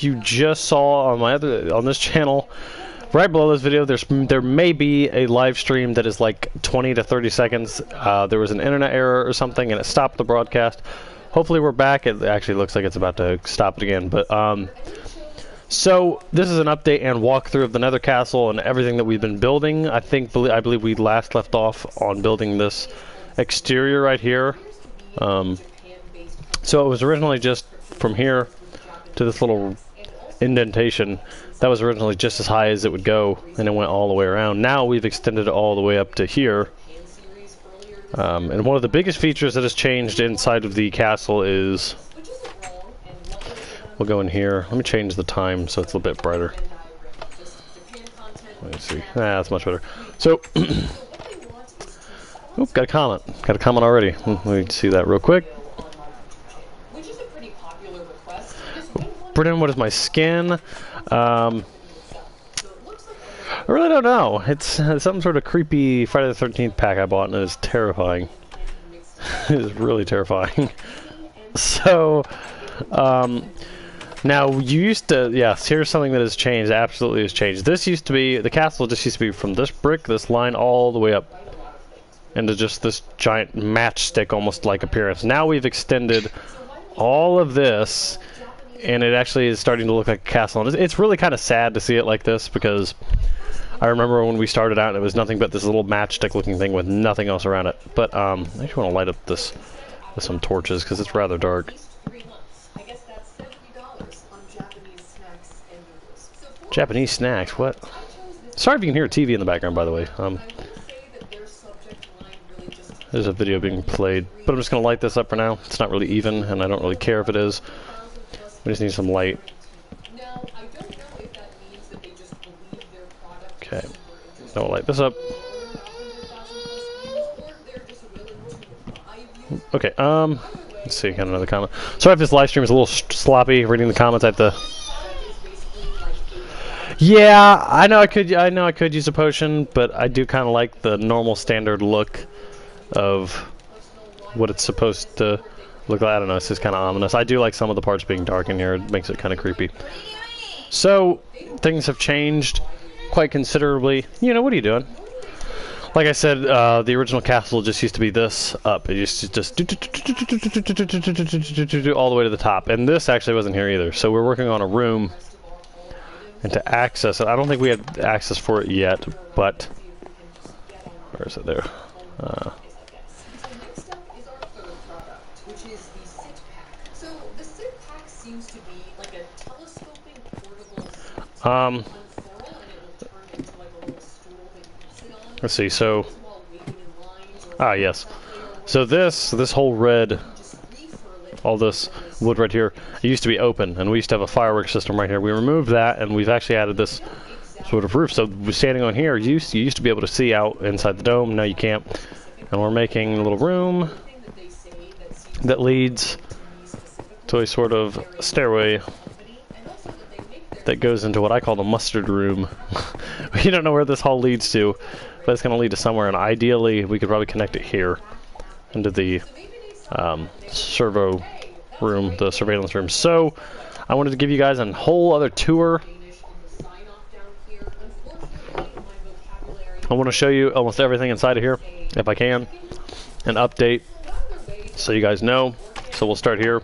you just saw on my on this channel, right below this video, there may be a live stream that is like 20 to 30 seconds. There was an internet error or something, and it stopped the broadcast. Hopefully, we're back. It actually looks like it's about to stop it again, but so this is an update and walkthrough of the Nether Castle and everything that we've been building. I believe we last left off on building this exterior right here. So it was originally just from here to this little indentation. That was originally just as high as it would go, and it went all the way around. Now we've extended it all the way up to here. And one of the biggest features that has changed inside of the castle is, we'll go in here. Let me change the time so it's a little bit brighter. Let me see. That's much better. So, oop, got a comment. Got a comment already. Let me see that real quick. Brennan, what is my skin? I really don't know. It's some sort of creepy Friday the 13th pack I bought, and it is terrifying. It is really terrifying. So, now you used to, yes, here's something that has changed, absolutely has changed. This used to be, the castle just used to be from this brick, this line, all the way up into just this giant matchstick almost like appearance. Now we've extended all of this, and it actually is starting to look like a castle. And it's really kind of sad to see it like this, because I remember when we started out, it was nothing but this little matchstick looking thing with nothing else around it. But I actually want to light up this with some torches, because it's rather dark. Japanese snacks, what? Sorry if you can hear a TV in the background, by the way. There's a video being played, but I'm just going to light this up for now. It's not really even, and I don't really care if it is. We just need some light. Okay, now we'll light this up. Okay, let's see, got another comment. Sorry if this live stream is a little sloppy reading the comments. I have to. Yeah, I know I could use a potion, but I do kind of like the normal standard look of what it's supposed to look like. I don't know, it's just kind of ominous. I do like some of the parts being dark in here. It makes it kind of creepy. So, things have changed quite considerably. You know, what are you doing? Like I said, the original castle just used to be this up. It used to just all the way to the top. And this actually wasn't here either. So we're working on a room. And to access it, I don't think we had access for it yet, but where is it there? Let's see. So, yes. So this whole red, all this wood right here, it used to be open, and we used to have a fireworks system right here. We removed that, and we've actually added this sort of roof. So standing on here, you used to be able to see out inside the dome. Now you can't. And we're making a little room that leads to a sort of stairway that goes into what I call the mustard room. You don't know where this hall leads to, but it's going to lead to somewhere, and ideally we could probably connect it here into the servo room, the surveillance room. So I wanted to give you guys a whole other tour. I want to show you almost everything inside of here, if I can, an update so you guys know. So we'll start here.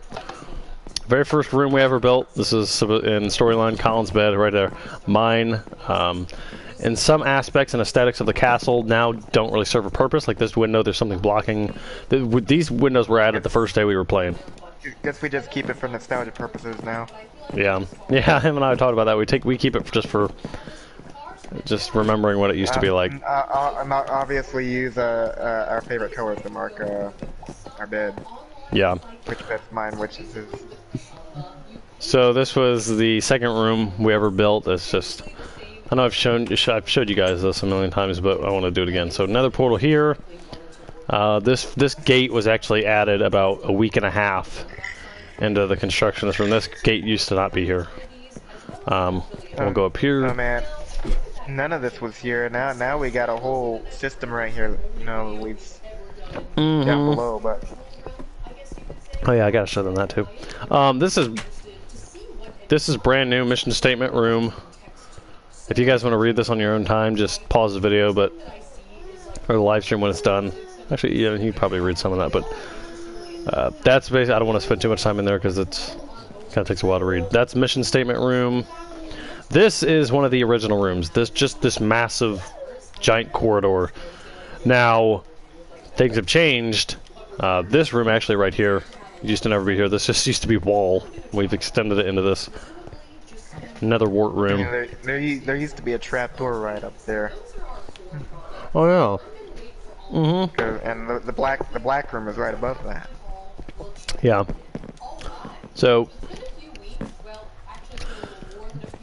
Very first room we ever built. This is in storyline, Colin's bed right there. Mine. In some aspects and aesthetics of the castle now don't really serve a purpose. Like this window, there's something blocking. These windows were added the first day we were playing. Guess we just keep it for nostalgia purposes now. Yeah, him and I talked about that. We keep it just for remembering what it used to be like. Obviously use our favorite colors to mark our bed. Yeah. Which bed's mine, which is his. So this was the second room we ever built. It's just, I know I've showed you guys this a million times, but I want to do it again. So another portal here. This gate was actually added about a week and a half into the construction of this room. This gate used to not be here. We'll go up here. Oh man, none of this was here. Now we got a whole system right here. No, we've down below, but oh yeah, I gotta show them that too. This is this is brand new mission statement room. If you guys want to read this on your own time, just pause the video, or the live stream when it's done. Actually, yeah, you can probably read some of that, but that's basically, I don't want to spend too much time in there because it's kind of takes a while to read. That's mission statement room. This is one of the original rooms. This massive, giant corridor. Now, things have changed. This room actually right here used to never be here. This just used to be wall. We've extended it into this nether wart room. Yeah, there used to be a trap door right up there. Oh yeah. Mm-hmm. And the black room is right above that. Yeah. So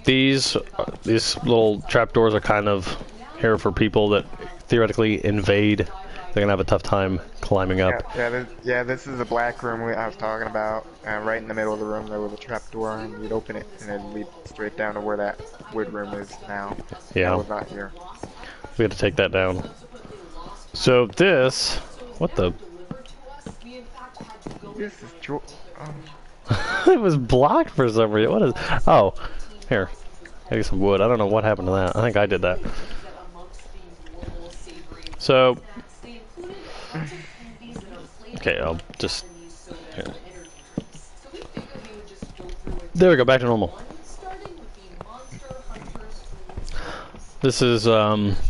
these little trapdoors are kind of here for people that theoretically invade. They're gonna have a tough time climbing up. Yeah, this is the black room I was talking about. Right in the middle of the room, there was a trap door, and you'd open it, and it'd lead straight down to where that wood room is now. Yeah. That was not here. We had to take that down. So this, what the? This is It was blocked for some reason. What is? Oh, here. Maybe some wood. I don't know what happened to that. I think I did that. So, okay, I'll just. Here. There we go. Back to normal. This is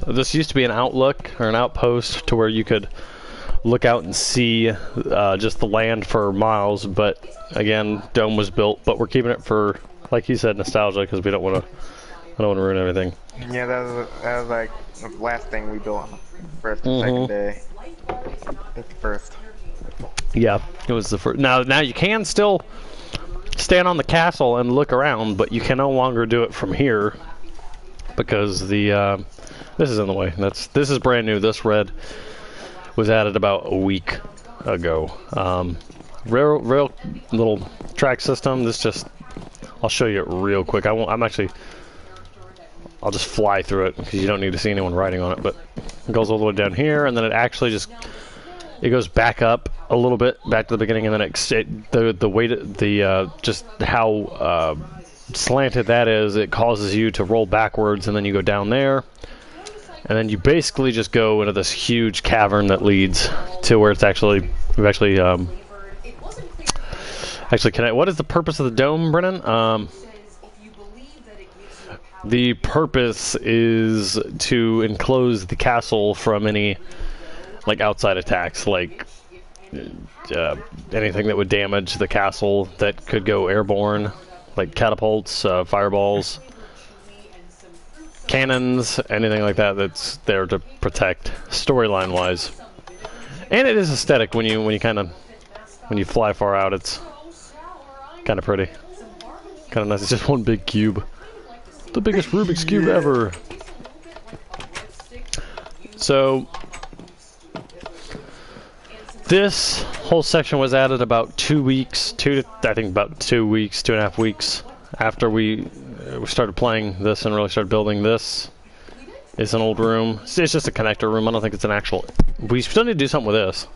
this used to be an outlook or an outpost to where you could look out and see just the land for miles. But again, dome was built, but we're keeping it for, like you said, nostalgia because we don't want to. I don't want to ruin everything. Yeah, that was like the last thing we built on the first and second day. It's the first. Yeah, it was the first. Now you can still stand on the castle and look around, but you can no longer do it from here because the this is in the way. This is brand new. This red was added about a week ago. Real little track system. This just I'll show you it real quick. I'll just fly through it because you don't need to see anyone riding on it. But it goes all the way down here, and then it actually just it goes back up a little bit, back to the beginning, and then the way just how slanted that is, it causes you to roll backwards, and then you go down there, and then you basically just go into this huge cavern that leads to where it's actually connect. What is the purpose of the dome, Brennan? The purpose is to enclose the castle from any like outside attacks, like anything that would damage the castle that could go airborne, like catapults, fireballs, cannons, anything like that that's there to protect storyline wise. And it is aesthetic when you fly far out. It's kind of pretty, kind of nice. It's just one big cube. The biggest Rubik's Cube ever. So this whole section was added about 2 weeks, about 2 weeks, 2.5 weeks after we started playing this and really started building this. It's an old room. It's just a connector room. I don't think it's an actual. We still need to do something with this.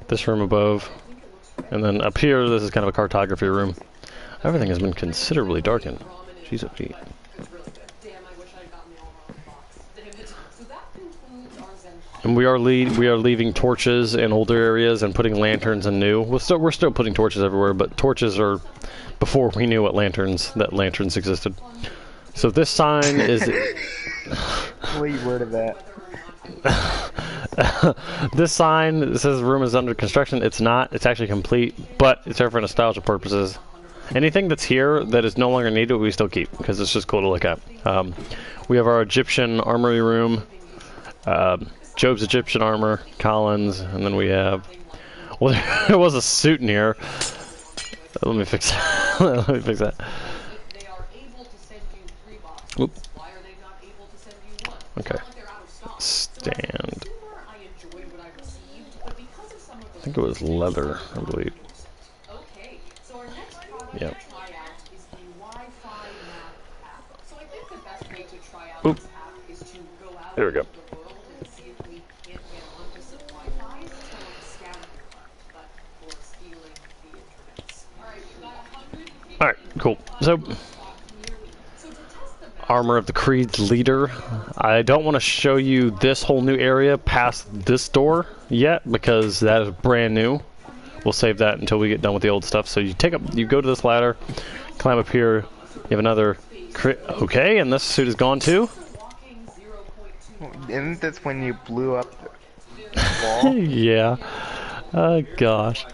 This room above, and then up here, this is kind of a cartography room. Everything has been considerably darkened. Jeez, oh gee. And we are leaving torches in older areas and putting lanterns in new. We're still putting torches everywhere, but torches are before we knew that lanterns existed. So this sign is. What you worded that? This sign says room is under construction. It's not. It's actually complete, but it's there for nostalgia purposes. Anything that's here that is no longer needed, we still keep because it's just cool to look at. We have our Egyptian armory room. Job's Egyptian armor, Collins, and then we have. Well, there was a suit in here. Let me fix that. Let me fix that. Oop. Okay. Stand. I think it was leather, I believe. Yep. Oop. There we go. Alright, Cool. So, armor of the Creed's leader. I don't want to show you this whole new area past this door yet because that is brand new. We'll save that until we get done with the old stuff. So you go to this ladder, climb up here. You have another. Okay, and this suit is gone too. Isn't this when you blew up the wall? Yeah. Oh gosh.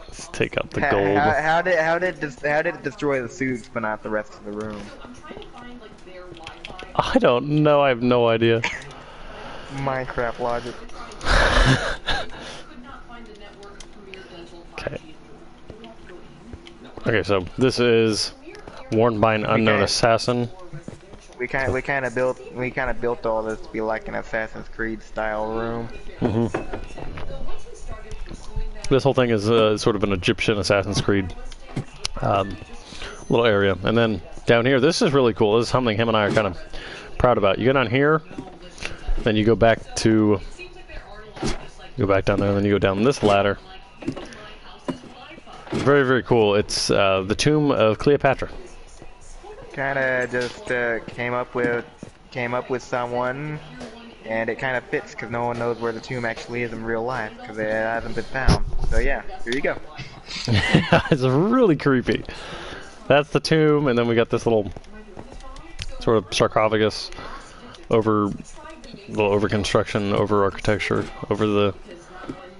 Let's take out the gold. How did it destroy the suits but not the rest of the room? I don't know. I have no idea. Minecraft logic. Okay. Okay, so this is worn by an unknown assassin. We kind of built all this to be like an Assassin's Creed style room. This whole thing is sort of an Egyptian Assassin's Creed little area, and then down here, this is really cool. This is something him and I are kind of proud about. You go down here, then you go back down there, and then you go down this ladder. Very, very cool. It's the tomb of Cleopatra. Kind of just came up with someone, and it kind of fits because no one knows where the tomb actually is in real life because it hasn't been found. So yeah, here you go. It's really creepy. That's the tomb, and then we got this little sort of sarcophagus over construction, over architecture, over the.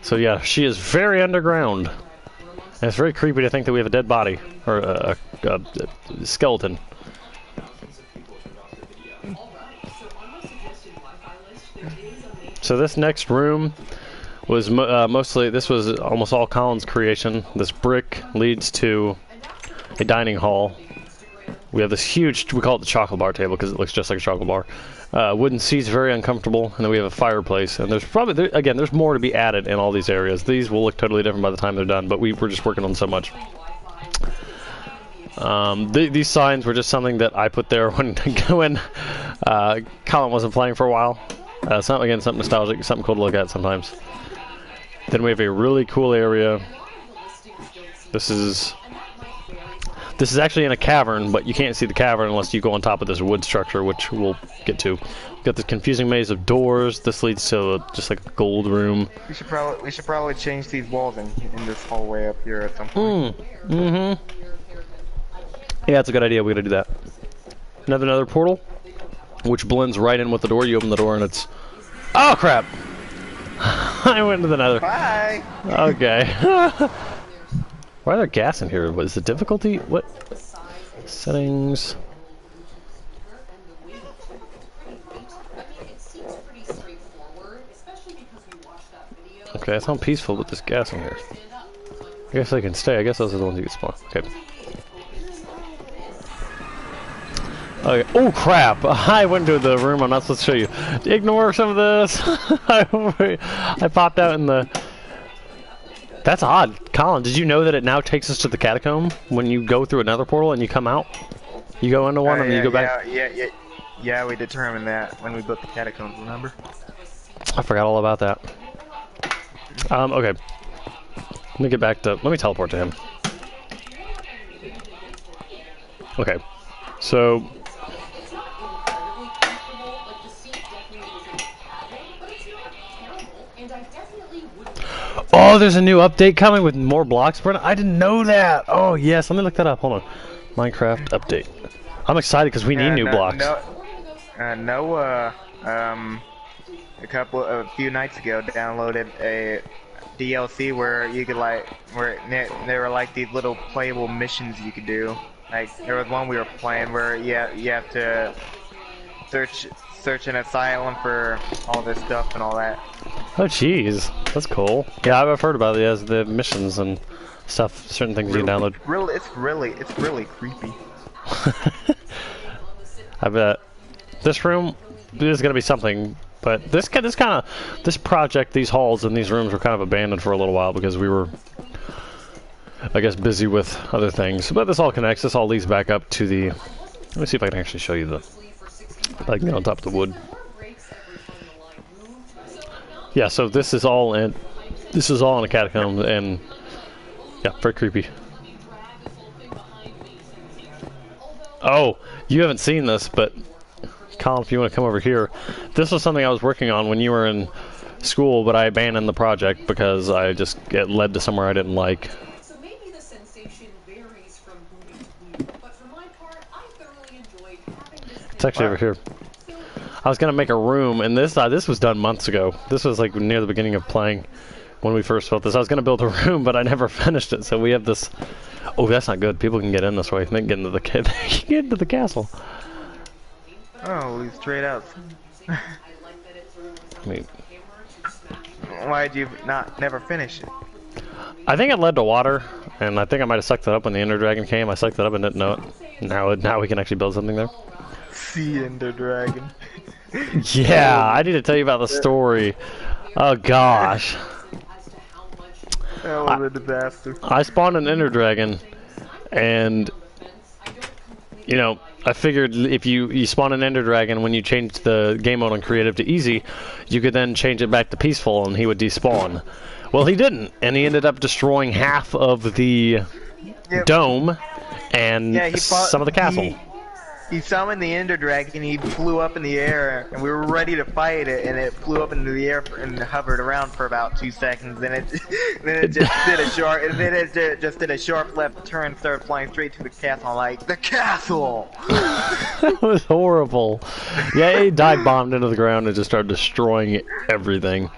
So yeah, she is very underground. And it's very creepy to think that we have a dead body or a skeleton. So this next room was mostly, this was almost all Colin's creation. This brick leads to a dining hall. We have this huge, we call it the chocolate bar table because it looks just like a chocolate bar. Wooden seats, very uncomfortable, and then we have a fireplace. And there's probably, again, there's more to be added in all these areas. These will look totally different by the time they're done, but we're just working on so much. These signs were just something that I put there when Colin wasn't playing for a while. Something nostalgic, something cool to look at sometimes. Then we have a really cool area. This is actually in a cavern, but you can't see the cavern unless you go on top of this wood structure, which we'll get to. We've got this confusing maze of doors. This leads to just like a gold room. We should probably change these walls in this hallway up here at some point. Yeah, it's a good idea. We gotta do that. Another portal, which blends right in with the door. You open the door and it's... Oh, crap! I went into the nether. Bye! Okay. Why are there gas in here? What is the difficulty? What? Settings. Okay, that sounds peaceful with this gas in here. I guess I can stay. I guess those are the ones you get spawn. Okay. Okay. Oh crap! I went into the room I'm not supposed to show you. Ignore some of this. I popped out in the... That's odd. Colin, did you know that it now takes us to the catacomb when you go through another portal and you come out? You go into one and then you go back? Yeah, we determined that when we built the catacombs, remember? I forgot all about that. Okay. Let me get back to... Let me teleport to him. Okay. So... Oh, there's a new update coming with more blocks. I didn't know that. Oh, yes. Let me look that up. Hold on. Minecraft update. I'm excited because we need new blocks. A few nights ago, downloaded a DLC where you could there were like these little playable missions you could do. Like there was one we were playing where you have to search an asylum for all this stuff and all that. Oh, jeez, that's cool. Yeah, I've heard about it as the missions and stuff. Certain things you can download. It's really creepy. I bet this room is gonna be something. But this project, these halls and these rooms were kind of abandoned for a little while because we were, I guess, busy with other things. But this all connects. This all leads back up to the. Let me see if I can actually show you like on top of the wood. Yeah, so this is all in a catacomb, and yeah, very creepy. Oh, you haven't seen this, but Colin, if you want to come over here, this was something I was working on when you were in school, but I abandoned the project because it led to somewhere I didn't like. So maybe the sensation varies from booty to booty, but for my part, I thoroughly enjoyed having this. It's actually over here. I was gonna make a room, and this was done months ago. This was like near the beginning of playing when we first built this. I was gonna build a room, but I never finished it. So we have this. Oh, that's not good. People can get in this way. They can get into the they can get into the castle. Oh, we straight up. I mean, Why'd you never finish it? I think it led to water, and I think I might have sucked it up when the Ender Dragon came. I sucked it up and didn't know it. Now we can actually build something there. See Ender Dragon. Yeah, I need to tell you about the story. Oh gosh. That was a disaster. I spawned an Ender Dragon, and you know, I figured if you spawn an Ender Dragon, when you change the game mode on creative to easy, you could then change it back to peaceful and he would despawn. Well, he didn't, and he ended up destroying half of the dome and some of the castle. He summoned the Ender Dragon, he flew up in the air, and we were ready to fight it, and it flew up into the air and hovered around for about 2 seconds, and then it just did a sharp left turn, started flying straight to the castle. I'm like, the castle! That was horrible. Yeah, he dive bombed into the ground and just started destroying everything.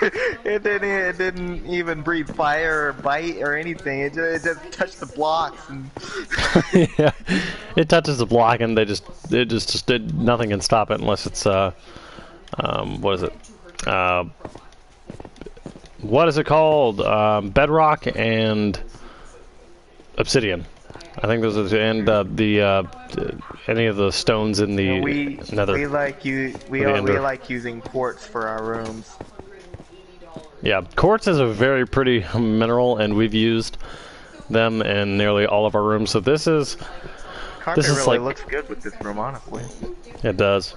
It didn't even breathe fire or bite or anything. It just touched the blocks. And yeah, it touches the block and it just did nothing can stop it unless it's what is it? What is it called? Bedrock and obsidian. I think those are and any of the stones in the Nether. We like using quartz for our rooms. Yeah, quartz is a very pretty mineral, and we've used them in nearly all of our rooms. So this is Really like, looks good with this room, honestly. It does.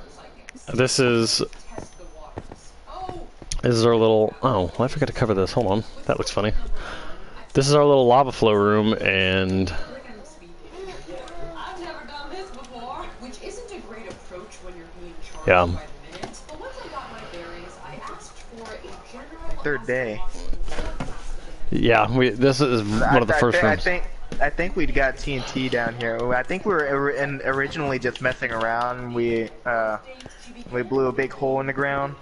This is our little. Oh, I forgot to cover this. Hold on, that looks funny. This is our little lava flow room, and I've never done this before, which isn't a great approach when you're being charged yeah. by the minute. But once I got my bearings, I asked for a general. Third day. Yeah, this is one of the first rooms. I think we'd got TNT down here. I think we were originally just messing around. We blew a big hole in the ground.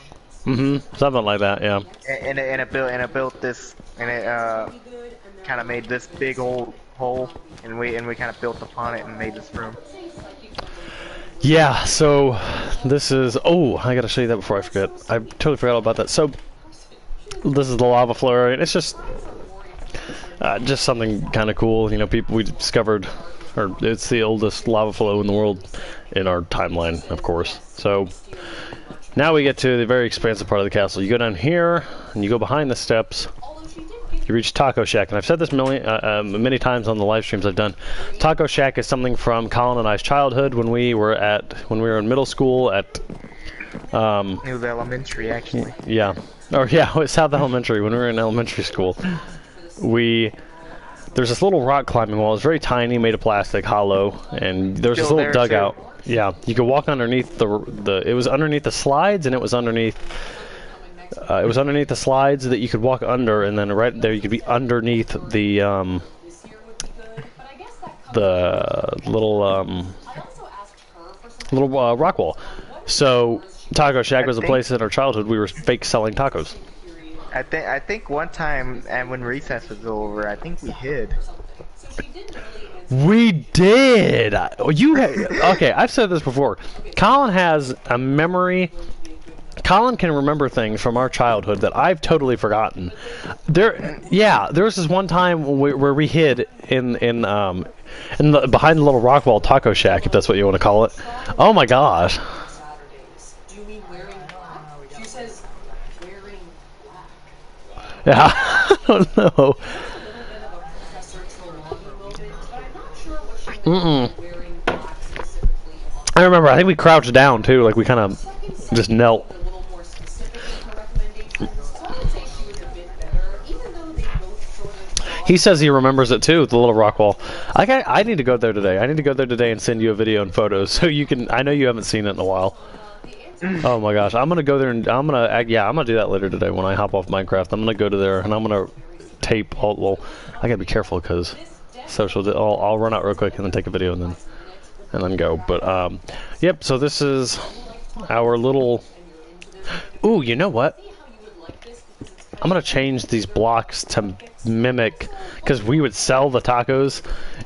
Something like that, yeah. And it built this, and it kind of made this big old hole, and we kind of built upon it and made this room. Yeah, so this is. Oh, I gotta show you that before I forget. I totally forgot all about that. So this is the lava flow area, and it's just something kind of cool. You know, we discovered, or it's the oldest lava flow in the world in our timeline, of course. So now we get to the very expansive part of the castle. You go down here, and you go behind the steps. You reach Taco Shack, and I've said this many times on the live streams I've done. Taco Shack is something from Colin and I's childhood when we were in middle school at. It was elementary, actually. Yeah. Or yeah, it was South Elementary when we were in elementary school. There's this little rock climbing wall. It's very tiny, made of plastic, hollow, and there's this little dugout. Too. Yeah, you could walk underneath it was underneath the slides, and it was underneath the slides that you could walk under, and then right there you could be underneath the little rock wall. So Taco Shack was a place in our childhood we were fake selling tacos. I think one time, and when recess was over, I think we hid. We did. Okay, I've said this before. Colin has a memory. Colin can remember things from our childhood that I've totally forgotten. There was this one time where we hid in behind the little rock wall Taco Shack, if that's what you want to call it. Oh my gosh. Yeah, I don't know. I remember, I think we crouched down too, like we kind of just knelt. He says he remembers it too, the little rock wall. I need to go there today. I need to go there today and send you a video and photos so you can. I know you haven't seen it in a while. Oh my gosh, I'm gonna go there and I'm gonna do that later today when I hop off Minecraft. I'm gonna go to there and I'm gonna tape all. Well, I gotta be careful because social. I'll run out real quick and then take a video and then go. But yep. So this is our little. Ooh, you know what? I'm gonna change these blocks to mimic, because we would sell the tacos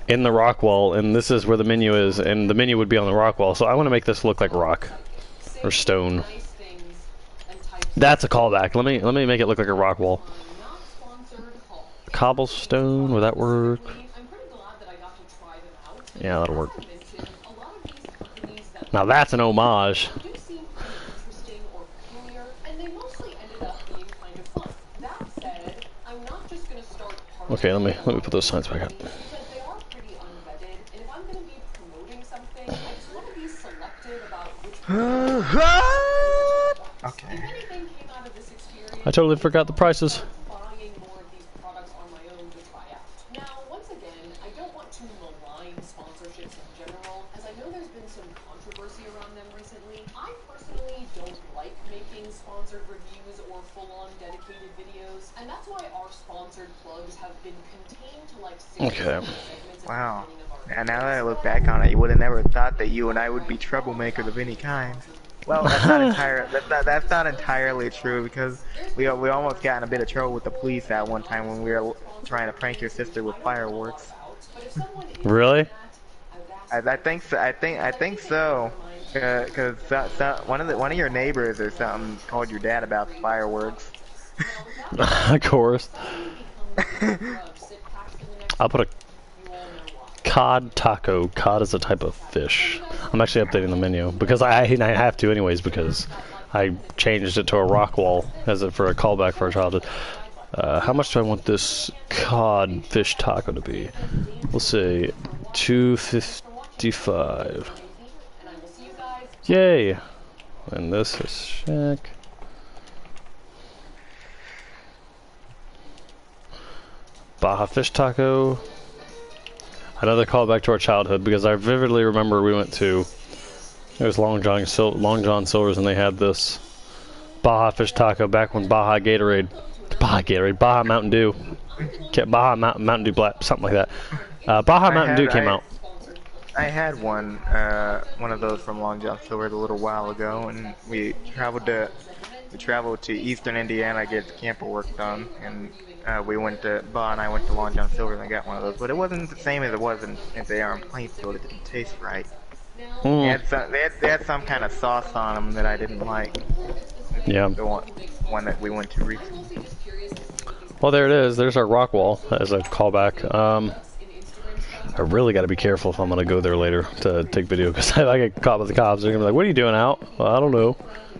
in the rock wall, and this is where the menu is, and the menu would be on the rock wall. So I want to make this look like rock or stone. That's a callback. Let me make it look like a rock wall. Cobblestone, would that work? Yeah, that'll work. Now that's an homage. Okay, let me put those signs back up. Okay. I totally forgot the prices. Okay. Wow. And now that I look back on it, you would have never thought that you and I would be troublemakers of any kind. Well, that's not entirely true, because we almost got in a bit of trouble with the police at one time when we were trying to prank your sister with fireworks. Really? I think so. I think so. Because one of your neighbors or something called your dad about the fireworks. Of course. I'll put a cod taco. Cod is a type of fish. I'm actually updating the menu because I have to anyways, because I changed it to a rock wall for a callback for our childhood. How much do I want this cod fish taco to be? We'll say $2.55. Yay! And this is shack. Baja fish taco. Another callback to our childhood, because I vividly remember we went to, it was Long John Silver's, and they had this Baja fish taco back when Baja Mountain Dew, Baja Mountain Dew Black, something like that. Baja Mountain Dew came out. I had one of those from Long John Silver's a little while ago, and we traveled to Eastern Indiana to get the camper work done, and Ba and I went to Long John Silver's and got one of those, but it wasn't the same as it was in Plainfield. It didn't taste right. They had some kind of sauce on them that I didn't like. Yeah. The one that we went to recently. Well, there it is. There's our rock wall as a callback. I really got to be careful if I'm going to go there later to take video, because I get caught with the cops. They're going to be like, what are you doing out? Well, I don't know.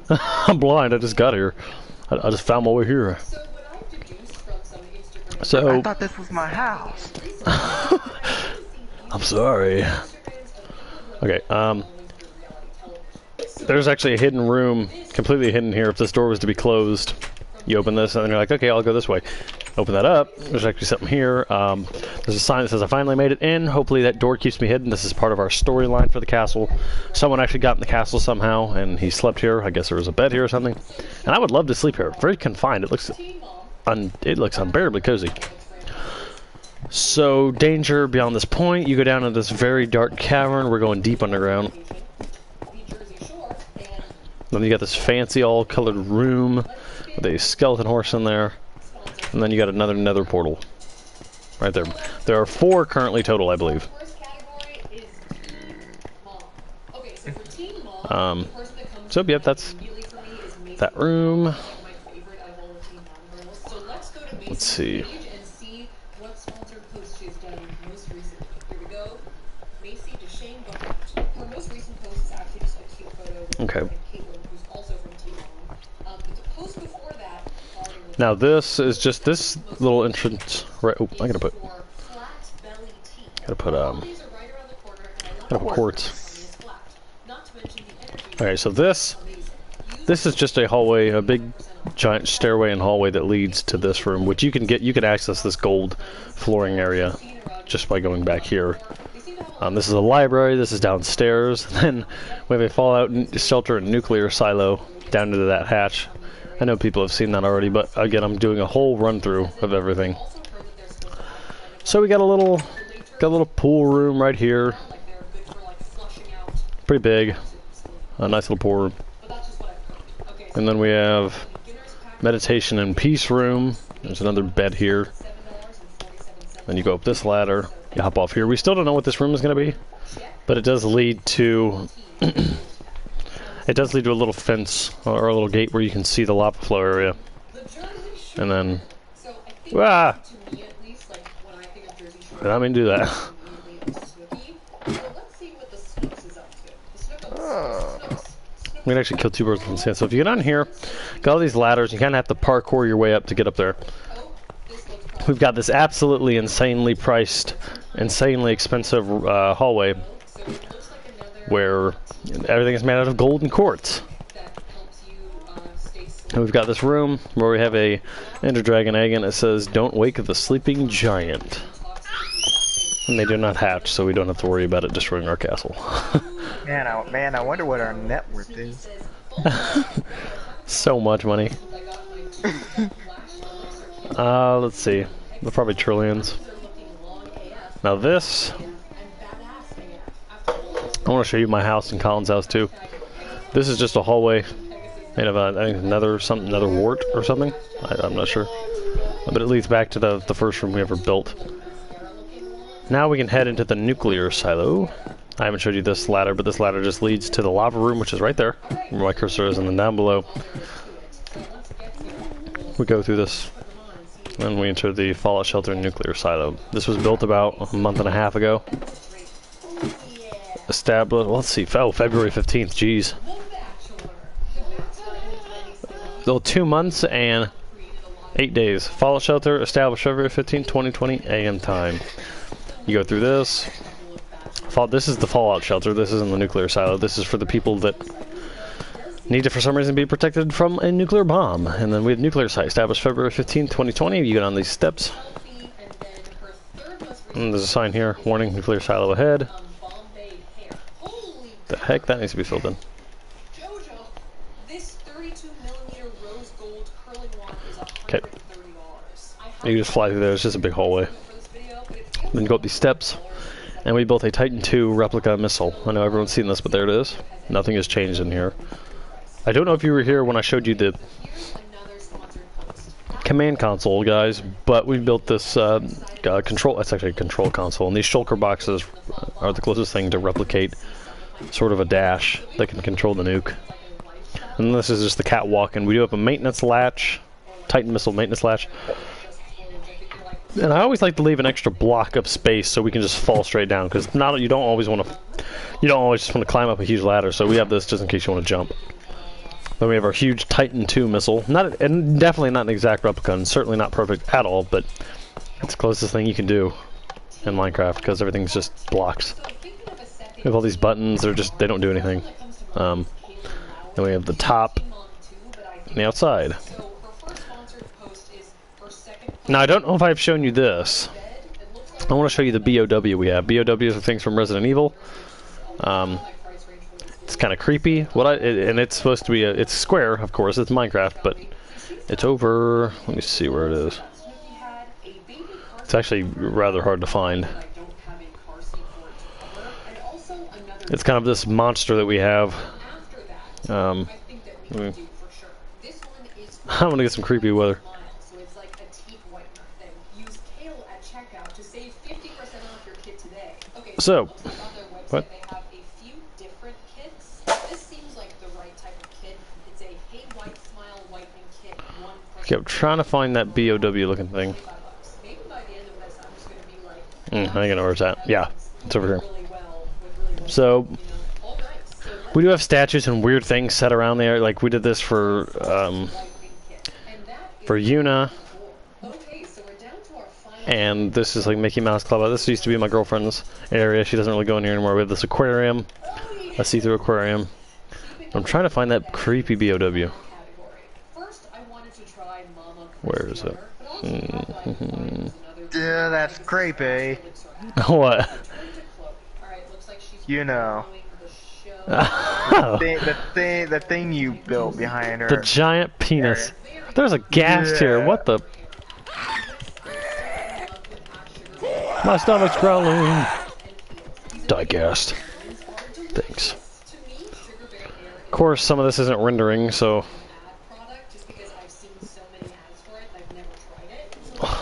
I'm blind. I just got here. I just found my way here. So I thought this was my house. I'm sorry. Okay, there's actually a hidden room, completely hidden here. If this door was to be closed, you open this and then you're like, okay, I'll go this way. Open that up. There's actually something here. There's a sign that says I finally made it in. Hopefully that door keeps me hidden. This is part of our storyline for the castle. Someone actually got in the castle somehow and he slept here. I guess there was a bed here or something. And I would love to sleep here. Very confined. It looks unbearably cozy. So, danger beyond this point. You go down into this very dark cavern. We're going deep underground. Then you got this fancy all-colored room with a skeleton horse in there. And then you got another nether portal. Right there. There are 4 currently total, I believe. So, yep, that's that room. Let's see. Okay. Now this is just this little entrance. Right. Oh, I gotta put quartz. Okay, so this This is just a hallway, a big giant stairway and hallway that leads to this room, which you can access this gold flooring area just by going back here. This is a library, this is downstairs, then we have a fallout shelter and nuclear silo down into that hatch. I know people have seen that already, but again, I'm doing a whole run through of everything. So we got a little pool room right here. Pretty big. A nice little pool room. And then we have meditation and peace room. There's another bed here. Then you go up this ladder. You hop off here. We still don't know what this room is going to be, but it does lead to it does lead to a little fence or a little gate where you can see the lava flow area. And then I didn't mean to do that. We can actually kill two birds with one stone. So if you get on here, got all these ladders, you kind of have to parkour your way up to get up there. We've got this absolutely insanely priced, insanely expensive hallway where everything is made out of golden quartz. And we've got this room where we have a Ender Dragon egg and it says, "Don't wake the sleeping giant." And they do not hatch, so we don't have to worry about it destroying our castle. Man, I wonder what our net worth is. So much money. Let's see. They're probably trillions. Now this, I want to show you my house and Colin's house too. This is just a hallway made of I think another wart or something. I'm not sure, but it leads back to the first room we ever built. Now we can head into the nuclear silo. I haven't showed you this ladder, but this ladder just leads to the lava room, which is right there, where my cursor is, and then down below we go through this. Then we enter the fallout shelter and nuclear silo. This was built about a month and a half ago. Established, well, let's see, February 15th, jeez. So 2 months and 8 days. Fallout shelter established February 15th, 2020, AM time. You go through this. This is the fallout shelter. This isn't the nuclear silo. This is for the people that need to, for some reason, be protected from a nuclear bomb. And then we have nuclear site established February 15, 2020. You get on these steps. And there's a sign here, warning, nuclear silo ahead. The heck? That needs to be filled in. Okay. You just fly through there. It's just a big hallway. Then you go up these steps. And we built a Titan II replica missile. I know everyone's seen this, but there it is. Nothing has changed in here. I don't know if you were here when I showed you the command console, guys, but we built this control. It's actually a control console, and these shulker boxes are the closest thing to replicate sort of a dash that can control the nuke. And this is just the catwalk, and we do have a maintenance latch, Titan missile maintenance latch. And I always like to leave an extra block of space so we can just fall straight down, because you don't always just want to climb up a huge ladder. So we have this just in case you want to jump. Then we have our huge Titan II missile. And definitely not an exact replica, and certainly not perfect at all, but it's the closest thing you can do in Minecraft because everything's just blocks. We have all these buttons. They don't do anything. Then we have the top and the outside. Now, I don't know if I've shown you this. I want to show you the BOW we have. BOWs are things from Resident Evil. It's kind of creepy. And it's supposed to be it's square, of course. It's Minecraft, but it's over. Let me see where it is. It's actually rather hard to find. It's kind of this monster that we have. I'm gonna get some creepy weather. So, what? Okay, I'm trying to find that BOW looking thing. I ain't gonna know where it's at. Yeah, it's over here. So, we do have statues and weird things set around there. Like, we did this for Yuna. And this is like Mickey Mouse Club. This used to be my girlfriend's area. She doesn't really go in here anymore. We have this aquarium, a see-through aquarium. I'm trying to find that creepy BOW. First, I wanted to try Mama Where is it? Yeah, that's creepy. What? You know, Oh, the thing you built behind her. the giant penis. There's a ghast here. What the? My stomach's growling. Die ghast. Thanks. Of course, some of this isn't rendering, so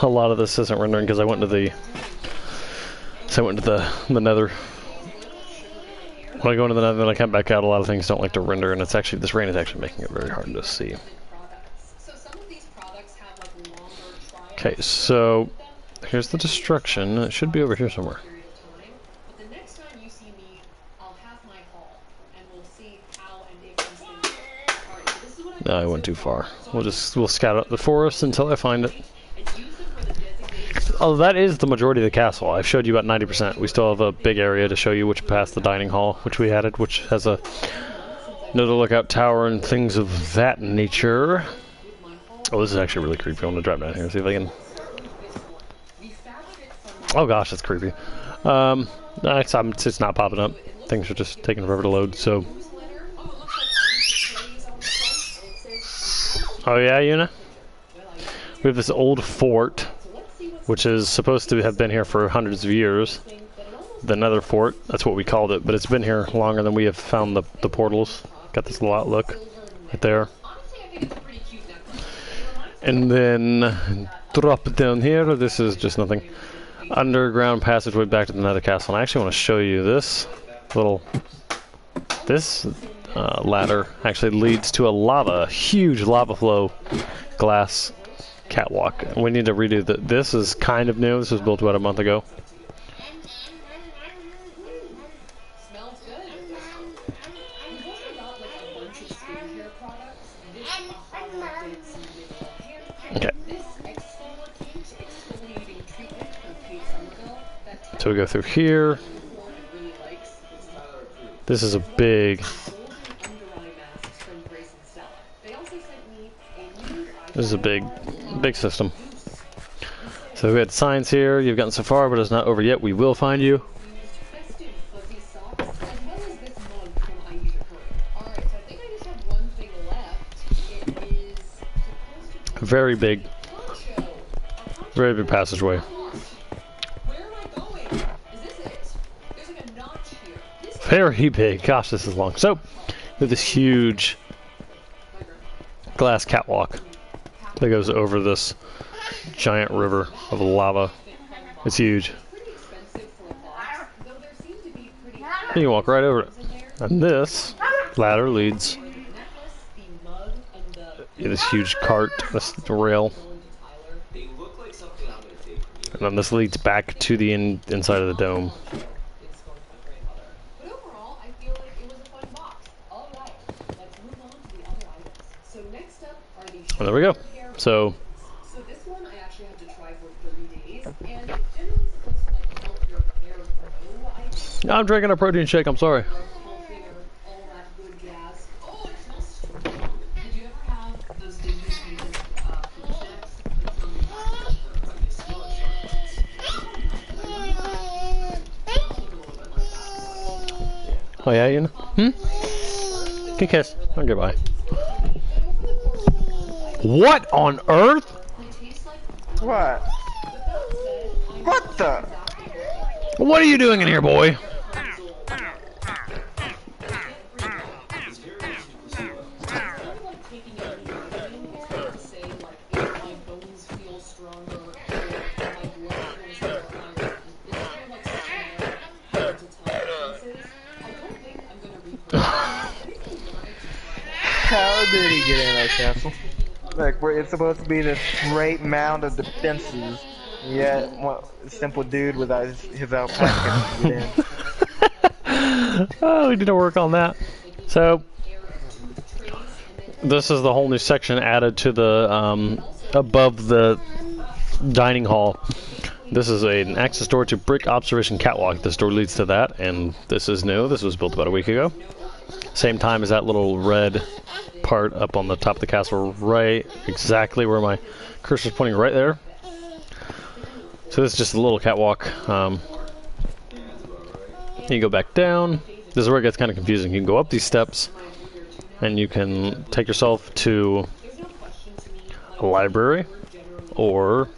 a lot of this isn't rendering because I went to the Nether. When I go into the Nether and I come back out, a lot of things don't like to render, and it's actually this rain is actually making it very hard to see. Okay, so here's the destruction. It should be over here somewhere. No, I went too far. We'll scout out the forest until I find it. Oh, that is the majority of the castle. I've showed you about 90%. We still have a big area to show you, which past the dining hall, which we added, which has another lookout tower and things of that nature. Oh, this is actually really creepy. I want to drive down here and see if I can. Oh gosh, that's creepy. It's not popping up. Things are just taking forever to load. So. Oh yeah, Una? We have this old fort, which is supposed to have been here for hundreds of years. The Nether Fort, that's what we called it, but it's been here longer than we have found the portals. Got this little outlook right there. And then drop it down here. This is just nothing. Underground passageway back to the Nether Castle. And I actually want to show you this little... This ladder actually leads to a huge lava flow glass catwalk. We need to redo that. This is kind of new. This was built about a month ago. Okay. So we go through here. This is a big... This is a big system. So we had signs here. You've gotten so far, but it's not over yet. We will find you. Very big passageway. Very big. Gosh, this is long. So, we have this huge glass catwalk that goes over this giant river of lava. It's huge. You can walk right over it. And this ladder leads this huge cart, this rail. And then this leads back to the inside of the dome. And there we go. So this one I actually have to try for 30 days, and it's generally supposed to like help your hair grow, I think. I'm drinking a protein shake, I'm sorry. All that good gas. Oh, it smells strong. Did you ever have those Disney Music food snacks? Oh yeah, you know? Good kiss. Oh, goodbye. What on earth? What? What the? What are you doing in here, boy? How did he get in that castle? Like, where it's supposed to be this great mound of defenses, yet a simple dude without his alpaca can get in. Oh, we need to work on that. So, this is the whole new section added to the, above the dining hall. This is an access door to brick observation catwalk. This door leads to that, and this is new. This was built about a week ago. Same time as that little red part up on the top of the castle, right exactly where my cursor's pointing, right there. So this is just a little catwalk. You go back down. This is where it gets kind of confusing. You can go up these steps, and you can take yourself to a library or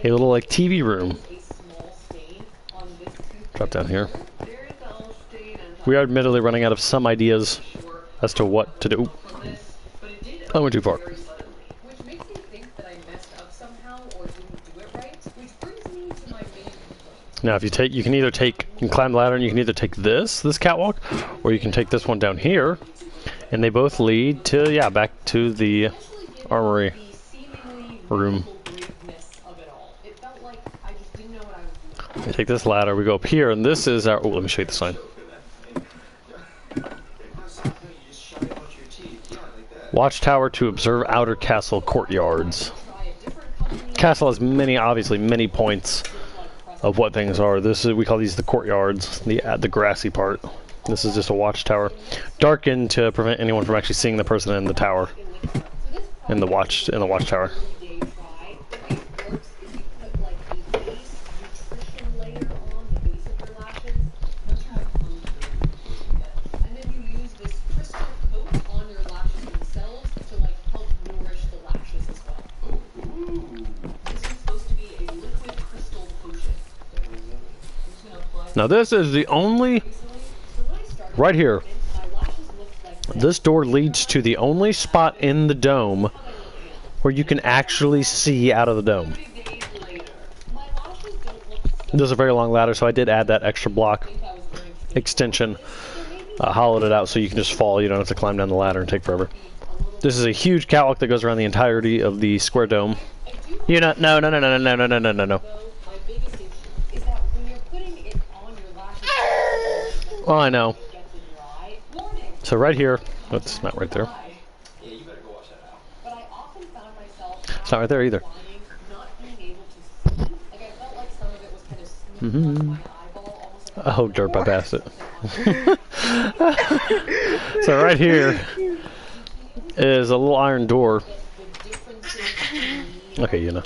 a little like TV room. Drop down here. We are admittedly running out of some ideas as to what to do. I went too far. Which makes me think that I messed up somehow or didn't do it right, which brings me to my main complaint. Now, if you take, you can climb the ladder, and you can either take this catwalk, or you can take this one down here, and they both lead to, yeah, back to the armory room. It felt like I just didn't know what I was doing. We take this ladder, we go up here, and this is our. Oh, let me show you the sign. Watchtower to observe outer castle courtyards. Castle has obviously many points of what things are. This is, we call these the courtyards, the grassy part. This is just a watchtower, darkened to prevent anyone from actually seeing the person in the tower, in the watchtower. Now this is the only, right here, this door leads to the only spot in the dome where you can actually see out of the dome. This is a very long ladder, so I did add that extra block extension, hollowed it out so you can just fall, you don't have to climb down the ladder and take forever. This is a huge catwalk that goes around the entirety of the square dome. You know, no. Oh, I know. So right here, that's not right there. It's not right there either. Oh, derp, I passed it. So right here is a little iron door. Okay, you know.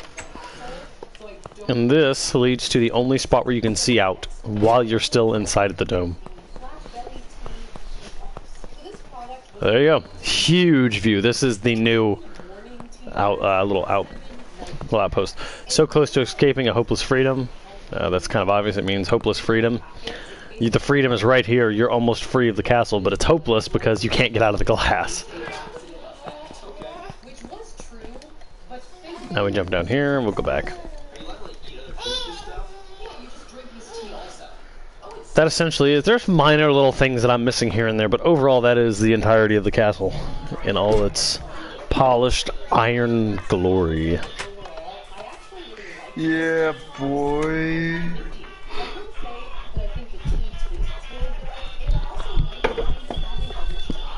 And this leads to the only spot where you can see out while you're still inside of the dome. There you go. Huge view. This is the new little outpost. So close to escaping a hopeless freedom. That's kind of obvious. It means hopeless freedom. The freedom is right here. You're almost free of the castle, but it's hopeless because you can't get out of the glass. Now we jump down here and we'll go back. That essentially is, there's minor little things that I'm missing here and there, but overall that is the entirety of the castle in all its polished iron glory. Yeah, boy.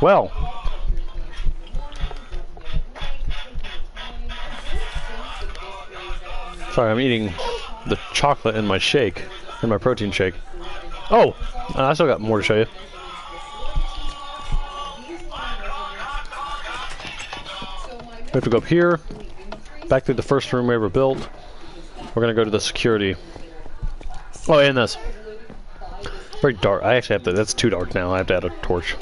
Well, sorry, I'm eating the chocolate in my shake, in my protein shake. Oh, I still got more to show you. We have to go up here, back through the first room we ever built. We're gonna go to the security. Oh, and this. Very dark. I actually have to, that's too dark now. I have to add a torch.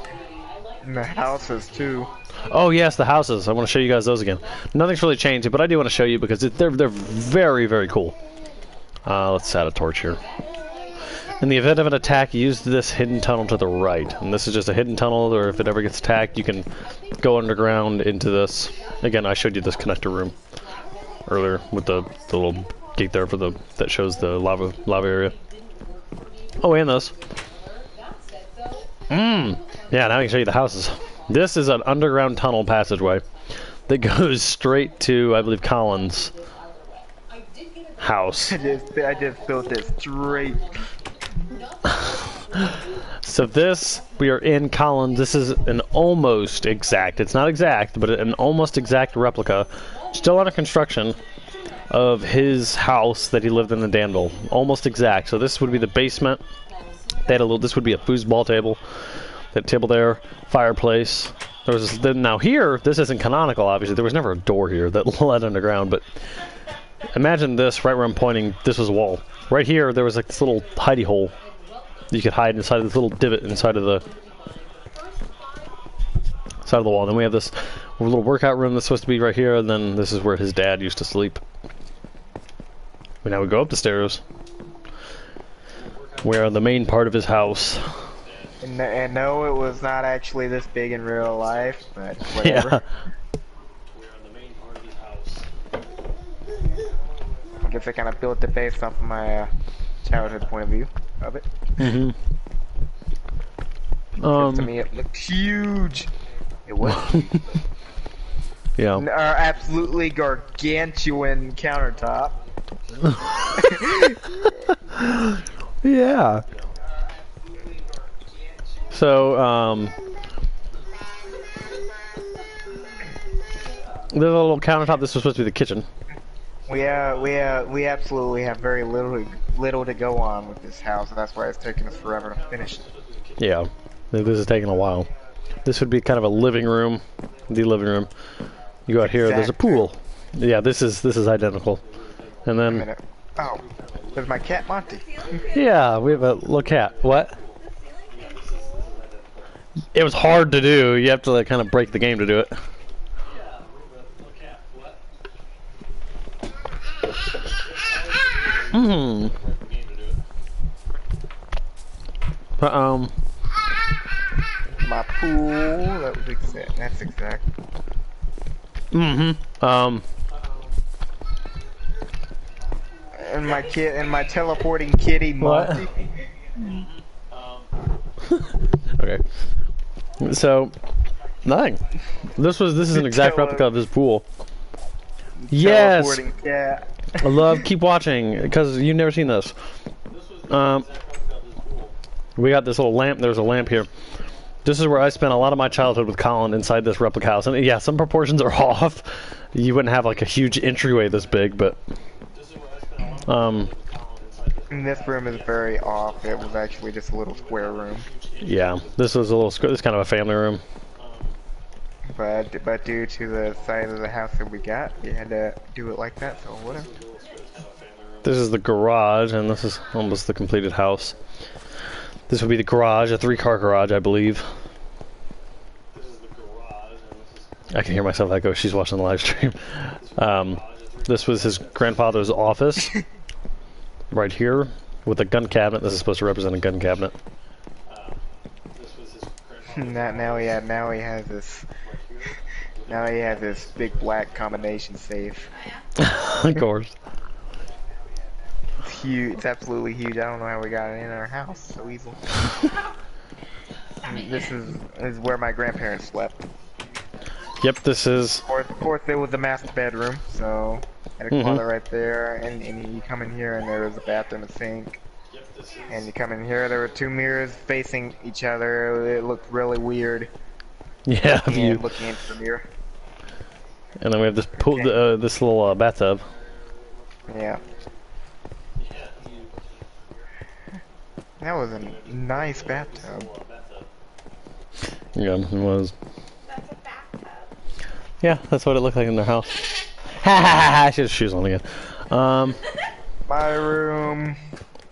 And the houses too. Oh yes, the houses. I want to show you guys those again. Nothing's really changed, but I do want to show you because they're very, very cool. Let's add a torch here. In the event of an attack, use this hidden tunnel to the right. And this is just a hidden tunnel, or if it ever gets attacked, you can go underground into this. Again, I showed you this connector room earlier with the little gate there for that shows the lava area. Oh, and this. Yeah, now I can show you the houses. This is an underground tunnel passageway that goes straight to, I believe, Colin's house. I just built it straight. So this, we are in Collins. This is an almost exact, it's not exact, but an almost exact replica, still under construction, of his house that he lived in Danville. Almost exact. So this would be the basement. They had a little, this would be a foosball table. That table there, fireplace. There was now here. This isn't canonical, obviously. There was never a door here that led underground. But imagine this right where I'm pointing. This was a wall. Right here, there was like this little hidey hole. You could hide inside of this little divot inside of the wall. Then we have this little workout room that's supposed to be right here, and then this is where his dad used to sleep. But now we go up the stairs. We're on the main part of his house. And no, it was not actually this big in real life, but whatever. Yeah. We're on the main part of his house. I guess I kind of built it based off of my childhood point of view of it. Mm-hmm. To me, it looked huge. It was huge. Yeah. Our absolutely gargantuan countertop. Yeah. So, there's a little countertop. This was supposed to be the kitchen. We absolutely have very little to go on with this house, and that's why it's taking us forever to finish it. Yeah. This is taking a while. This would be kind of a living room. The living room. You go out here, there's a pool. Yeah, this is identical. And Wait a then... minute. Oh, there's my cat, Monty. Yeah, we have a little cat. What? It was hard to do. You have to like kind of break the game to do it. Hmm. But, My pool. That was exact. That's exact. mm-hmm. And my teleporting kitty, Monty. Okay. So, nothing. This is an exact replica of his pool. Yes. Teleporting cat. I love. Keep watching because you've never seen this. We got this little lamp. There's a lamp here. This is where I spent a lot of my childhood with Colin inside this replica house. And yeah, some proportions are off. You wouldn't have like a huge entryway this big, but This room is very off. It was actually just a little square room. yeah, this was a little. This is kind of a family room. But due to the size of the house that we got, we had to do it like that. So whatever. This is the garage, and this is almost the completed house. This would be the garage, a 3-car garage, I believe. I can hear myself echo. She's watching the live stream. This was his grandfather's office, right here, with a gun cabinet. This is supposed to represent a gun cabinet. Now he has this. Now he has this big black combination safe. Of course. It's huge. It's absolutely huge. I don't know how we got it in our house so easily. This is where my grandparents slept. Yep, this is. Of course, it was the master bedroom, so had a closet right there, and you come in here and there was a bathroom and sink. And you come in here, there were 2 mirrors facing each other. It looked really weird. Yeah, looking into the mirror. And then we have this pool, this little bathtub. Yeah. That was a nice bathtub. Yeah, it was. Yeah, that's what it looked like in their house. Ha ha ha ha! She has shoes on again. My room.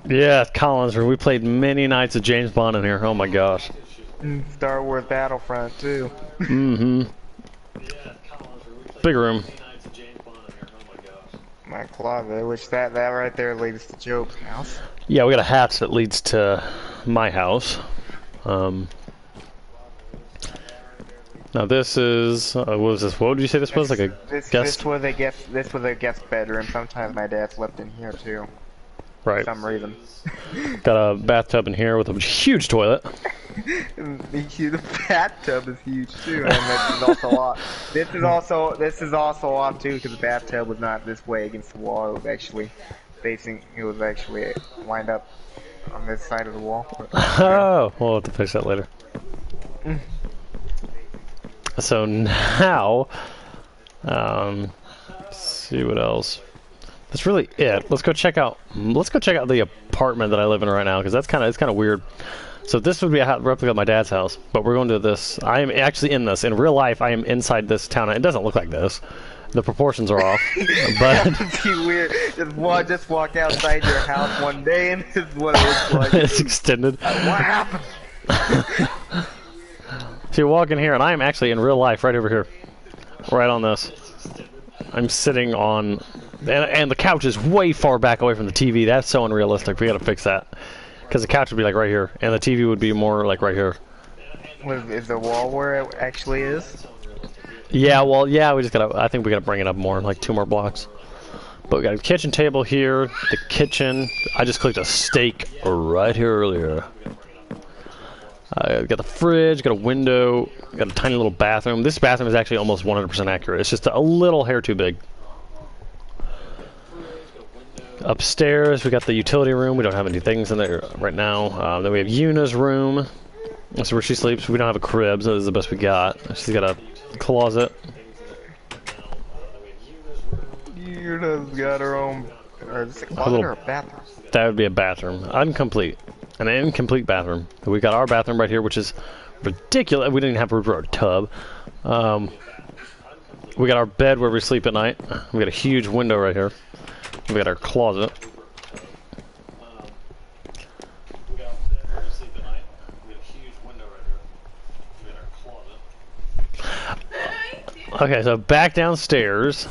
Yeah, Colin's room. We played many nights of James Bond in here. Oh my gosh. Star Wars Battlefront too. Mm-hmm. Big room. My closet, which that right there leads to Job's house. Yeah, we got a hatch that leads to my house. Now this is what was this? What would you say this was? Like a guest? This was a guest. This was a guest bedroom. Sometimes my dad slept in here too. Right. For some reason. Got a bathtub in here with a huge toilet. The bathtub is huge too, and this is also off. This is also off too because the bathtub was not this way against the wall. It was actually facing. It was actually lined up on this side of the wall. Oh, we'll have to fix that later. So now, let's see what else. That's really it. Let's go check out the apartment that I live in right now because it's kind of weird. So this would be a replica of my dad's house, but we're going to this. I am actually in this. In real life, I am inside this town. It doesn't look like this. The proportions are off, but That'd be weird. Just walk outside your house one day and this is what it looks like. it's extended. What happened? So you walk in here, and I am actually in real life right over here. Right on this. I'm sitting on... And the couch is way far back away from the TV. That's so unrealistic. We gotta fix that. Because the couch would be like right here, and the TV would be more like right here. Is the wall where it actually is? Yeah, well, yeah, we just gotta... I think we gotta bring it up more, like 2 more blocks. But we got a kitchen table here, the kitchen. I just clicked a steak right here earlier. Got the fridge, got a window, got a tiny little bathroom. This bathroom is actually almost 100% accurate. It's just a little hair too big. Upstairs, we got the utility room. We don't have any things in there right now. Then we have Yuna's room. That's where she sleeps. We don't have a crib, so this is the best we got. She's got a closet. Yuna's got her own... Or is it a closet or a bathroom? That would be a bathroom. Incomplete. An incomplete bathroom. We got our bathroom right here, which is ridiculous. We didn't have room for a tub. We got our bed where we sleep at night. We got a huge window right here. We got our closet. Okay, so back downstairs.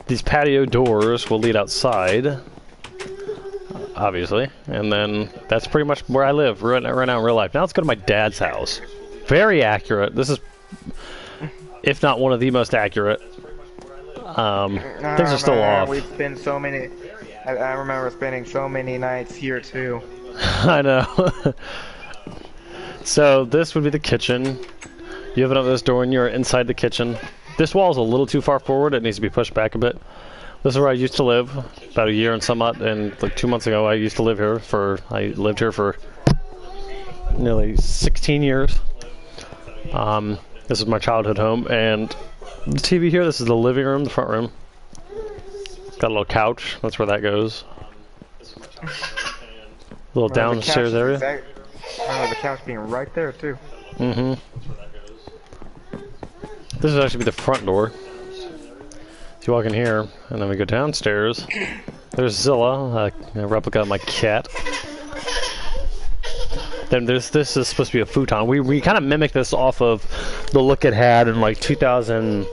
These patio doors will lead outside. Obviously, and then that's pretty much where I live right now in real life. Now let's go to my dad's house. Very accurate. This is, if not one of the most accurate. Things are still off. We've spent so many. I remember spending so many nights here too. I know. So this would be the kitchen. You open up this door and you're inside the kitchen. This wall is a little too far forward. It needs to be pushed back a bit. This is where I used to live about a year and some odd, and like 2 months ago I used to live here I lived here for nearly 16 years. This is my childhood home, and the TV here, this is the living room, the front room. Got a little couch, that's where that goes. Little downstairs area. The couch being right there too. Mm-hmm. This would actually be the front door. So you walk in here, and then we go downstairs. There's Zilla, a replica of my cat. Then this is supposed to be a futon. We kind of mimicked this off of the look it had in like 2000,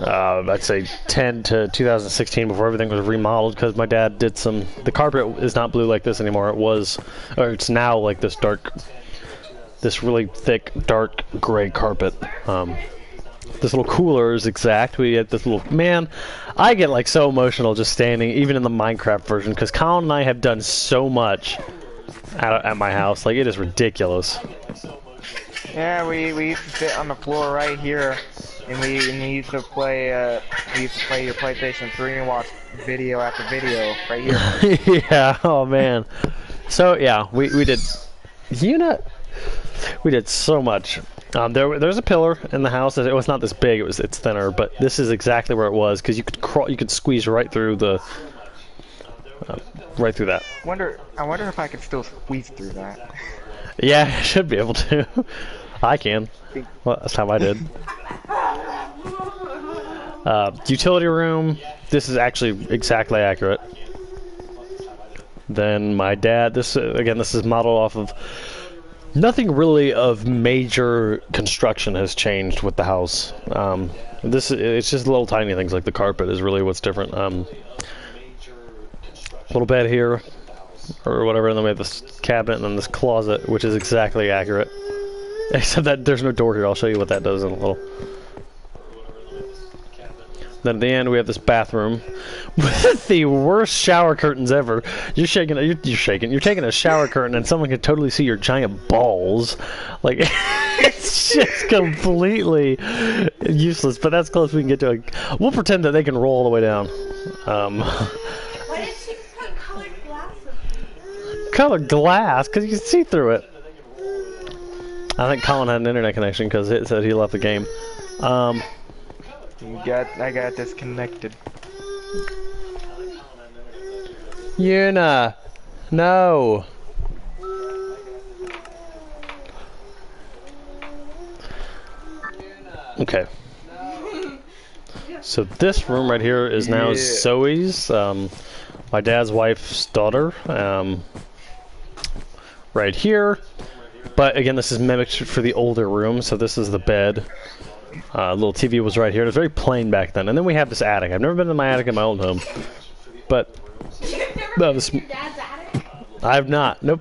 I'd say 10 to 2016, before everything was remodeled, because my dad did some... The carpet is not blue like this anymore. It's now like this dark, this really thick, dark gray carpet. This little cooler is exact. We had this little... Man, I get like so emotional just standing, even in the Minecraft version, because Colin and I have done so much at my house. Like, it is ridiculous. Yeah, we used to sit on the floor right here, and we used to play your PlayStation 3 and watch video after video right here. Yeah, oh man. So yeah, we did... We did so much. There's a pillar in the house. It was not this big. It's thinner, but this is exactly where it was, because you could squeeze right through the right through that. I wonder if I could still squeeze through that. Yeah, I should be able to. I can. Well, that's how I did. Utility room. This is actually exactly accurate. Then my dad. This is modeled off of. Nothing really of major construction has changed with the house. It's just little tiny things like the carpet is really what's different. Little bed here, or whatever, and then we have this cabinet and then this closet, which is exactly accurate. Except that there's no door here. I'll show you what that does in a little. Then at the end we have this bathroom with the worst shower curtains ever. You're taking a shower curtain and someone can totally see your giant balls. Like, it's just completely useless, but that's close we can get to it. We'll pretend that they can roll all the way down. Why did she put colored glass up? Colored glass? Because you can see through it. I think Colin had an internet connection because it said he left the game. I got disconnected. Yuna, no. Okay. So this room right here is now Yeah. Zoe's, my dad's wife's daughter. Right here. But again, this is mimicked for the older room. So this is the bed. Little TV was right here. It was very plain back then. And then we have this attic. I've never been in my attic in my old home, but that was. Your dad's attic? I have not. Nope.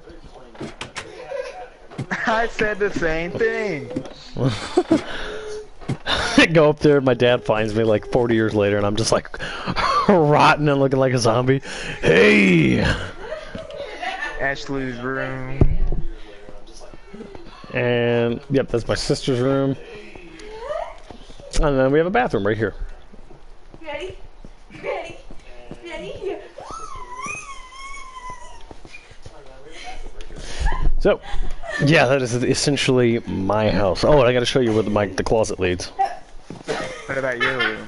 I said the same thing. I go up there, my dad finds me like 40 years later, and I'm just like rotten and looking like a zombie. Hey! Ashley's room. And yep, that's my sister's room. And then we have a bathroom right here. Ready? Ready? Ready? So, yeah, that is essentially my house. Oh, and I got to show you where the closet leads. What about your room?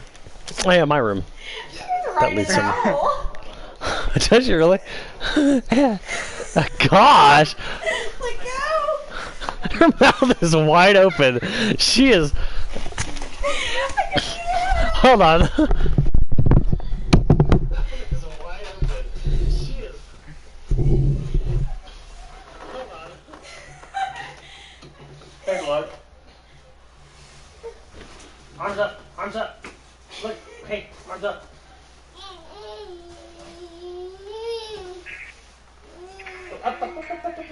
Oh yeah, my room. Right leads in some- the hole. Does she really? Gosh! Let go. Her mouth is wide open. She is. Hold on. Hey, look. Arms up. Arms up. Look. Hey, arms up. Up, up, up, up, up, up, up.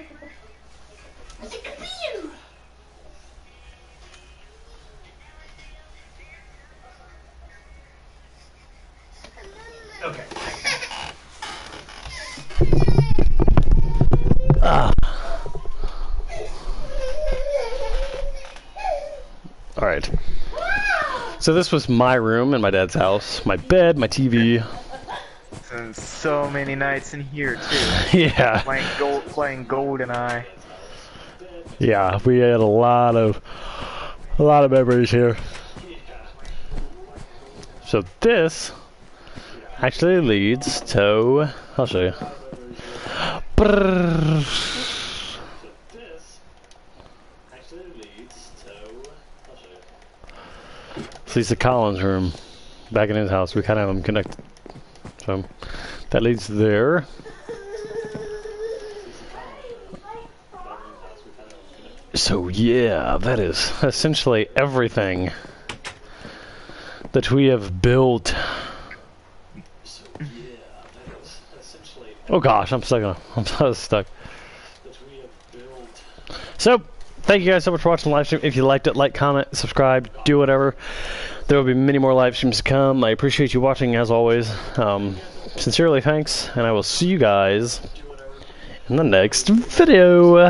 Okay. All right. So this was my room in my dad's house. My bed, my TV. And so many nights in here too. Yeah. Playing GoldenEye. Yeah, we had a lot of memories here. So this actually leads to, I'll show you. Brrr. This leads to Colin's room. Back in his house, we kind of have them connected. So that leads there. So yeah, that is essentially everything that we have built. Oh gosh, I'm stuck. I'm so stuck. So, thank you guys so much for watching the live stream. If you liked it, like, comment, subscribe, do whatever. There will be many more live streams to come. I appreciate you watching as always. Sincerely, thanks, and I will see you guys in the next video.